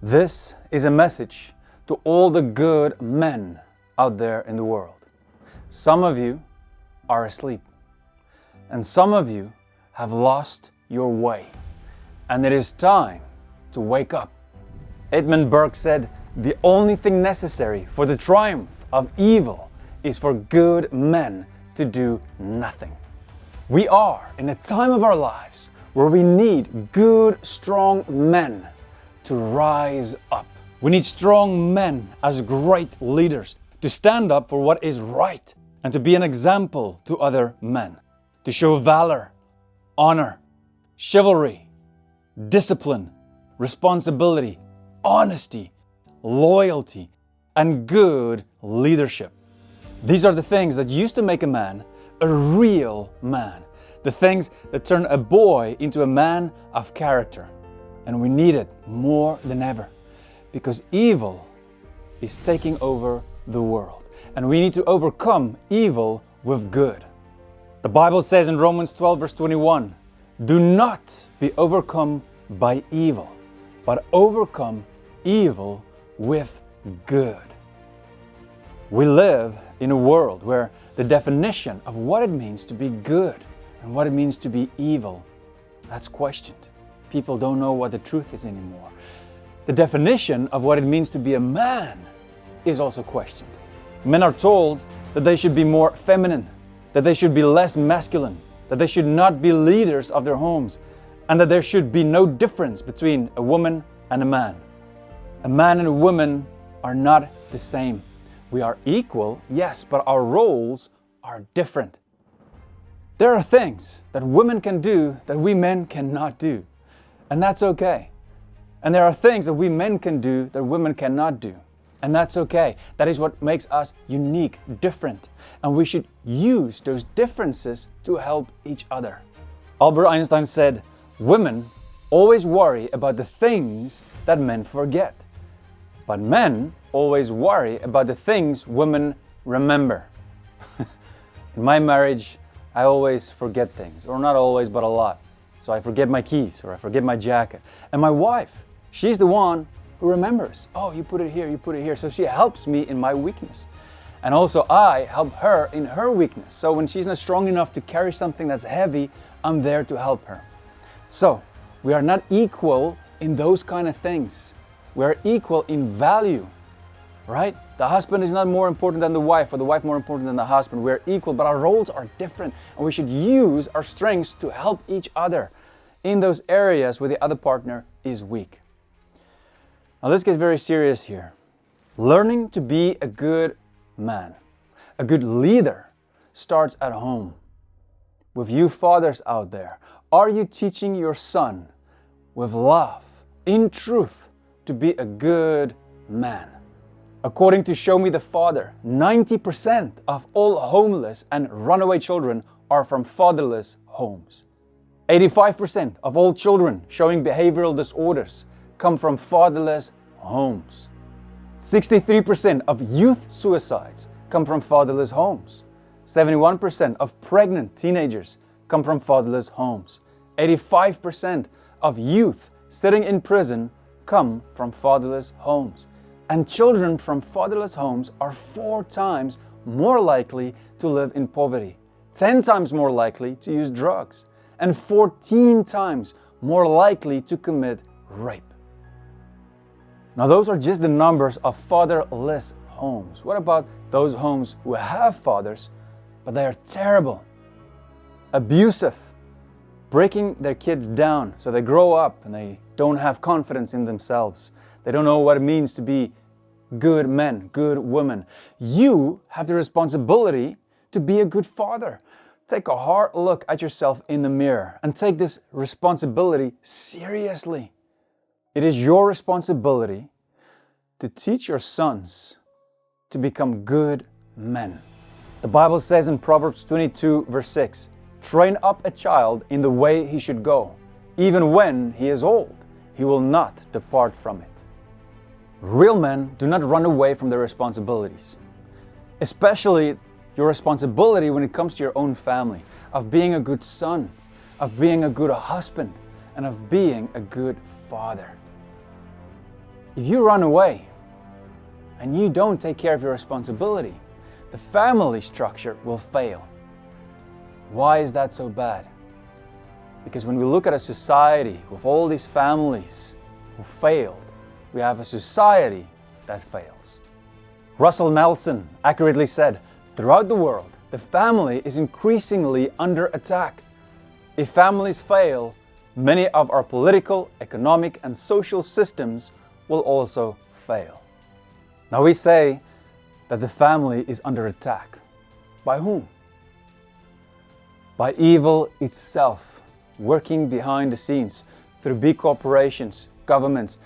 This is a message to all the good men out there in the world. Some of you are asleep, and some of you have lost your way, and it is time to wake up. Edmund Burke said, "The only thing necessary for the triumph of evil is for good men to do nothing." We are in a time of our lives where we need good, strong men to rise up. We need strong men as great leaders to stand up for what is right and to be an example to other men, to show valor, honor, chivalry, discipline, responsibility, honesty, loyalty, and good leadership. These are the things that used to make a man a real man, the things that turn a boy into a man of character. And we need it more than ever because evil is taking over the world, and we need to overcome evil with good. The Bible says in Romans 12 verse 21, "Do not be overcome by evil, but overcome evil with good." We live in a world where the definition of what it means to be good and what it means to be evil, that's questioned. People don't know what the truth is anymore. The definition of what it means to be a man is also questioned. Men are told that they should be more feminine, that they should be less masculine, that they should not be leaders of their homes, and that there should be no difference between a woman and a man. A man and a woman are not the same. We are equal, yes, but our roles are different. There are things that women can do that we men cannot do, and that's okay. And there are things that we men can do that women cannot do, and that's okay. That is what makes us unique, different, and we should use those differences to help each other. Albert Einstein said, "Women always worry about the things that men forget, but men always worry about the things women remember." In my marriage, I always forget things, or not always, but a lot. So I forget my keys, or I forget my jacket. And my wife, she's the one who remembers. "Oh, you put it here, you put it here." So she helps me in my weakness. And also I help her in her weakness. So when she's not strong enough to carry something that's heavy, I'm there to help her. So we are not equal in those kind of things. We are equal in value, right? The husband is not more important than the wife, or the wife more important than the husband. We're equal, but our roles are different, and we should use our strengths to help each other in those areas where the other partner is weak. Now let's get very serious here. Learning to be a good man, a good leader, starts at home. With you fathers out there, are you teaching your son with love, in truth, to be a good man? According to Show Me the Father, 90% of all homeless and runaway children are from fatherless homes. 85% of all children showing behavioral disorders come from fatherless homes. 63% of youth suicides come from fatherless homes. 71% of pregnant teenagers come from fatherless homes. 85% of youth sitting in prison come from fatherless homes. And children from fatherless homes are 4 times more likely to live in poverty, 10 times more likely to use drugs, and 14 times more likely to commit rape. Now those are just the numbers of fatherless homes. What about those homes who have fathers, but they are terrible, abusive, breaking their kids down so they grow up and they don't have confidence in themselves? They don't know what it means to be good men, good women. You have the responsibility to be a good father. Take a hard look at yourself in the mirror and take this responsibility seriously. It is your responsibility to teach your sons to become good men. The Bible says in Proverbs 22 verse 6, "Train up a child in the way he should go. Even when he is old, he will not depart from it." Real men do not run away from their responsibilities, especially your responsibility when it comes to your own family, of being a good son, of being a good husband, and of being a good father. If you run away and you don't take care of your responsibility, the family structure will fail. Why is that so bad? Because when we look at a society with all these families who failed, we have a society that fails. Russell Nelson accurately said, throughout the world, the family is increasingly under attack. If families fail, many of our political, economic, and social systems will also fail. Now we say that the family is under attack. By whom? By evil itself, working behind the scenes through big corporations, governments,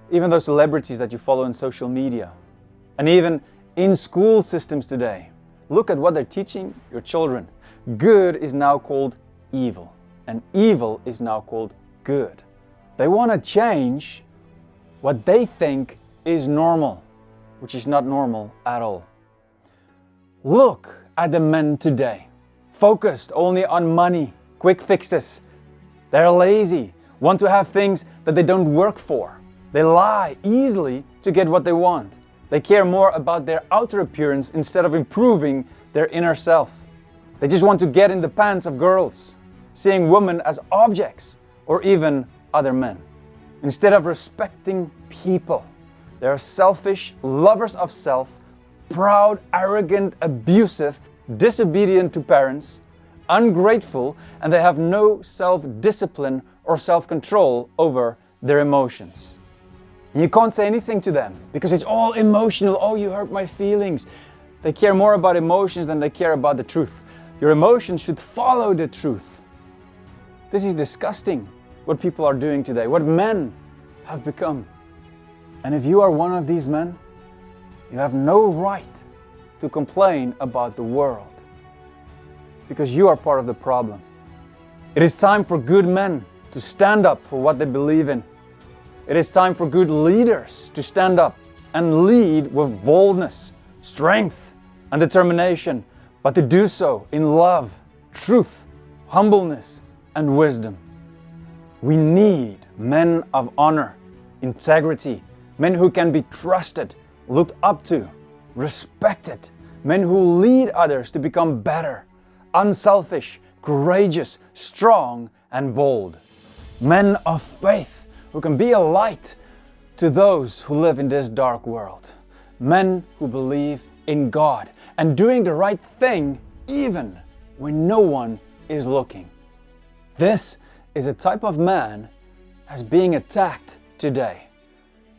even those celebrities that you follow on social media, and even in school systems today. Look at what they're teaching your children. Good is now called evil, and evil is now called good. They want to change what they think is normal, which is not normal at all. Look at the men today, focused only on money, quick fixes. They're lazy, want to have things that they don't work for. They lie easily to get what they want. They care more about their outer appearance instead of improving their inner self. They just want to get in the pants of girls, seeing women as objects or even other men. Instead of respecting people, they are selfish, lovers of self, proud, arrogant, abusive, disobedient to parents, ungrateful, and they have no self-discipline or self-control over their emotions. And you can't say anything to them because it's all emotional. Oh, you hurt my feelings. They care more about emotions than they care about the truth. Your emotions should follow the truth. This is disgusting what people are doing today, what men have become. And if you are one of these men, you have no right to complain about the world because you are part of the problem. It is time for good men to stand up for what they believe in. It is time for good leaders to stand up and lead with boldness, strength, and determination, but to do so in love, truth, humbleness, and wisdom. We need men of honor, integrity, men who can be trusted, looked up to, respected, men who lead others to become better, unselfish, courageous, strong, and bold. Men of faith who can be a light to those who live in this dark world. Men who believe in God and doing the right thing even when no one is looking. This is a type of man as being attacked today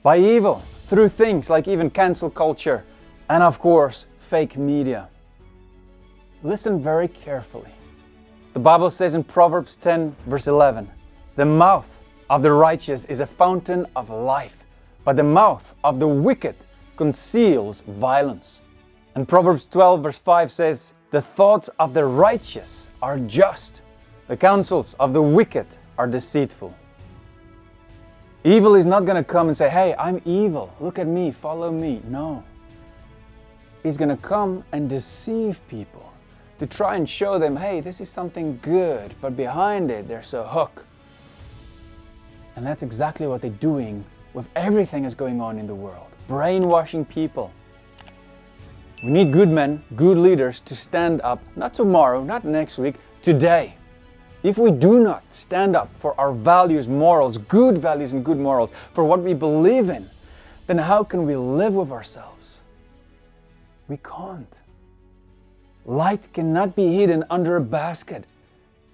by evil through things like even cancel culture and of course fake media. Listen very carefully. The Bible says in Proverbs 10 verse 11, the mouth of the righteous is a fountain of life, but the mouth of the wicked conceals violence. And Proverbs 12 verse 5 says, the thoughts of the righteous are just, the counsels of the wicked are deceitful. Evil is not going to come and say, hey, I'm evil, look at me, follow me. No. He's going to come and deceive people to try and show them, hey, this is something good, but behind it there's a hook. And that's exactly what they're doing with everything that's going on in the world. Brainwashing people. We need good men, good leaders to stand up, not tomorrow, not next week, today. If we do not stand up for our values, morals, good values and good morals, for what we believe in, then how can we live with ourselves? We can't. Light cannot be hidden under a basket.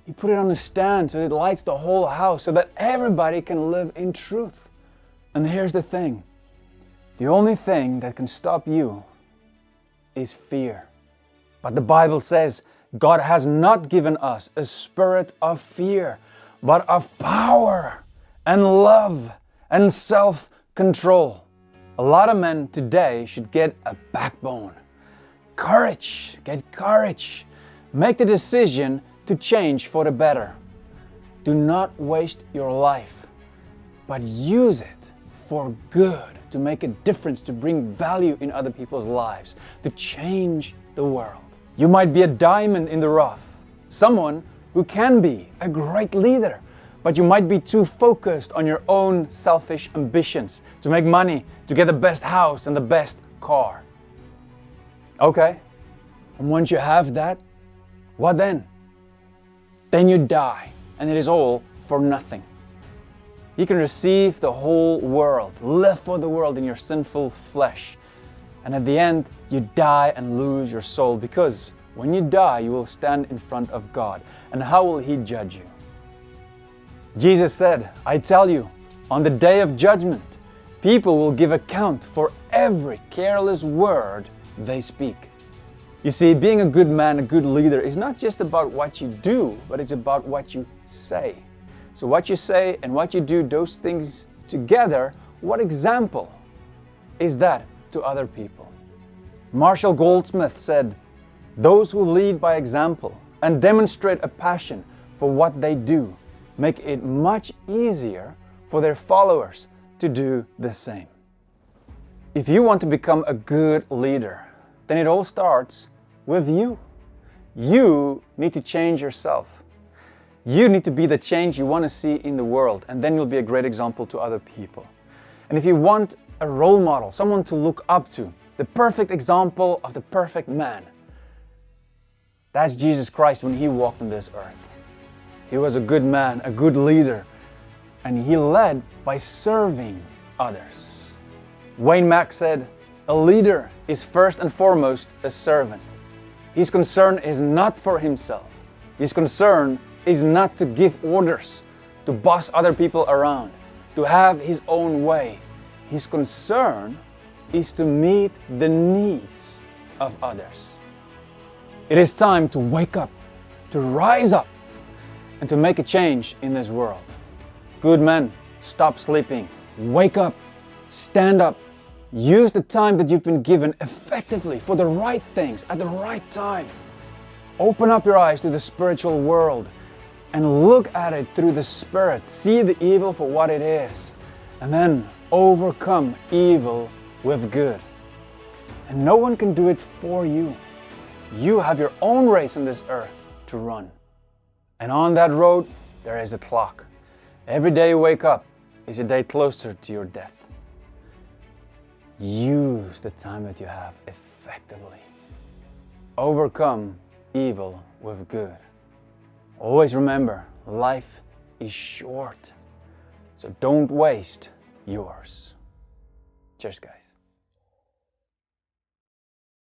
You put it on a stand so it lights the whole house so that everybody can live in truth. And here's the thing. The only thing that can stop you is fear. But the Bible says God has not given us a spirit of fear, but of power and love and self-control. A lot of men today should get a backbone. Courage, get courage. Make the decision to change for the better. Do not waste your life, but use it for good, to make a difference, to bring value in other people's lives, to change the world. You might be a diamond in the rough, someone who can be a great leader, but you might be too focused on your own selfish ambitions to make money, to get the best house and the best car. Okay, and once you have that, what then? Then you die, and it is all for nothing. You can receive the whole world, live for the world in your sinful flesh, and at the end, you die and lose your soul, because when you die, you will stand in front of God. And how will He judge you? Jesus said, I tell you, on the day of judgment, people will give account for every careless word they speak. You see, being a good man, a good leader, is not just about what you do, but it's about what you say. So what you say and what you do, those things together, what example is that to other people? Marshall Goldsmith said, those who lead by example and demonstrate a passion for what they do make it much easier for their followers to do the same. If you want to become a good leader, then it all starts with you. You need to change yourself. You need to be the change you want to see in the world, and then you'll be a great example to other people. And if you want a role model, someone to look up to, the perfect example of the perfect man, that's Jesus Christ when He walked on this earth. He was a good man, a good leader, and He led by serving others. Wayne Mack said, a leader is first and foremost a servant. His concern is not for himself. His concern is not to give orders, to boss other people around, to have his own way. His concern is to meet the needs of others. It is time to wake up, to rise up, and to make a change in this world. Good men, stop sleeping. Wake up, stand up. Use the time that you've been given effectively for the right things at the right time. Open up your eyes to the spiritual world and look at it through the Spirit. See the evil for what it is, and then overcome evil with good. And no one can do it for you. You have your own race on this earth to run. And on that road, there is a clock. Every day you wake up is a day closer to your death. Use the time that you have effectively. Overcome evil with good. Always remember, life is short, so don't waste yours. Cheers, guys.